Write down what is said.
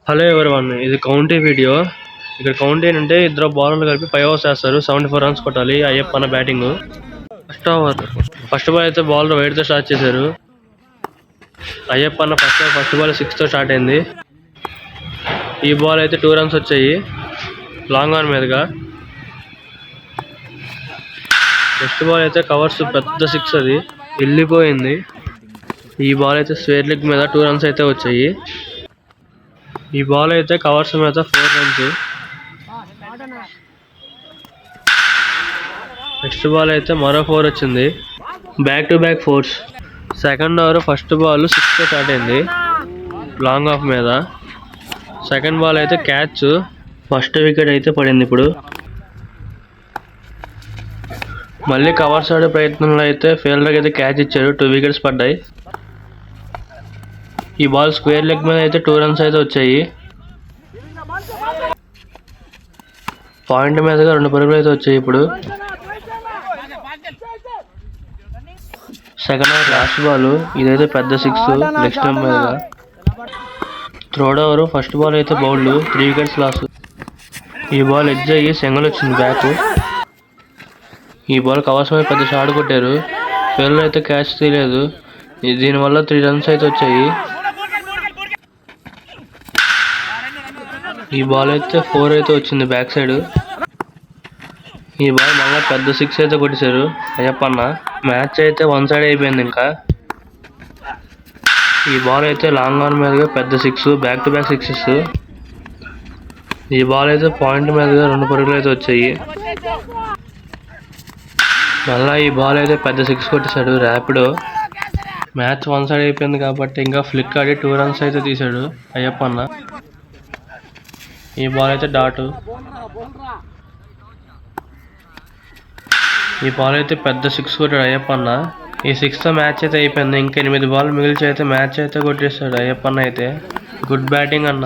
Hello everyone, ఇది county video. ఇక్కడ county అంటే ఇద్దరు బౌలర్లు కలిపి 5 overs వేస్తారు. 74 runs కొట్టాలి. అయ్యప్పన్న బ్యాటింగ్. ఫస్ట్ బాల్ అయితే బౌలర్ వైడ్ తో స్టార్ట్ చేశారు. అయ్యప్పన్న ఫస్ట్ బాల్ 6 తో స్టార్ట్ అయింది. ఈ బాల్ అయితే 2 runs వచ్చాయి లాంగ్ ఆన్ మీదుగా. నెక్స్ట్ బాల్ అయితే కవర్స్ పెద్ద 6 అది వెళ్ళిపోయింది. ఈ బాల్ అయితే స్క్వేర్ లెగ్ మీద 2 runs అయితే వచ్చాయి. ఈ బాల్ అయితే కవర్స్ మీద 4 runs. నెక్స్ట్ బాల్ అయితే మరో 4 వచ్చింది. Back to back 4s. Second over first ball 6 తో స్టార్ట్ అయింది లాంగ్ ఆఫ్ మీద. సెకండ్ బాల్ అయితే క్యాచ్. ఫస్ట్ వికెట్ అయితే పడింది. ఇప్పుడు మళ్ళీ కవర్స్ ఆడే ప్రయత్నంలో అయితే ఫీల్డర్కి అయితే క్యాచ్ ఇచ్చారు. 2 wickets పడ్డాయి. ఈ బాల్ స్క్వేర్ లెగ్ మీద అయితే 2 runs అయితే వచ్చాయి. పాయింట్ మీదగా 2 పరుగులు అయితే వచ్చాయి. ఇప్పుడు సెకండ్ ఓవర్ లాస్ట్ బాల్. ఇదైతే పెద్ద 6 లెగ్ స్టంప్ మీదగా. థర్డ్ ఓవర్ ఫస్ట్ బాల్ అయితే బౌల్డ్. 3 wickets loss. ఈ బాల్ ఎడ్జ్ అయ్యి సింగిల్ వచ్చింది బ్యాక్. ఈ బాల్ కవర్స్ మీద పెద్ద షాట్ కొట్టారు. ఫీల్డర్ అయితే క్యాచ్ తీయలేదు. దీనివల్ల 3 runs అయితే వచ్చాయి. ఈ బాల్ అయితే 4 అయితే వచ్చింది బ్యాక్ సైడ్. ఈ బాల్ మళ్ళీ పెద్ద 6 అయితే కొట్టేశారు అయ్యప్పన్న. మ్యాచ్ అయితే 1 side అయిపోయింది. ఇంకా ఈ బాల్ అయితే లాంగ్ ఆన్ మీదుగా పెద్ద 6, బ్యాక్ టు బ్యాక్ 6s. ఈ బాల్ అయితే పాయింట్ మీదుగా 2 పరుగులు అయితే వచ్చాయి. మళ్ళీ ఈ బాల్ అయితే పెద్ద 6 కొట్టేశాడు ర్యాపిడో. మ్యాచ్ 1 side అయిపోయింది కాబట్టి ఇంకా ఫ్లిక్ ఆడి 2 runs అయితే తీశాడు అయ్యప్పన్న. ఈ బాల్ అయితే డాట్. ఈ బాల్ అయితే పెద్ద 6 కొట్టాడు అయ్యప్పన్న. ఈ 6 తో మ్యాచ్ అయితే అయిపోయింది. ఇంకా 8 బాల్ మిగిల్చి అయితే మ్యాచ్ అయితే కొట్టేస్తాడు అయ్యప్పన్న. అయితే గుడ్ బ్యాటింగ్ అన్న.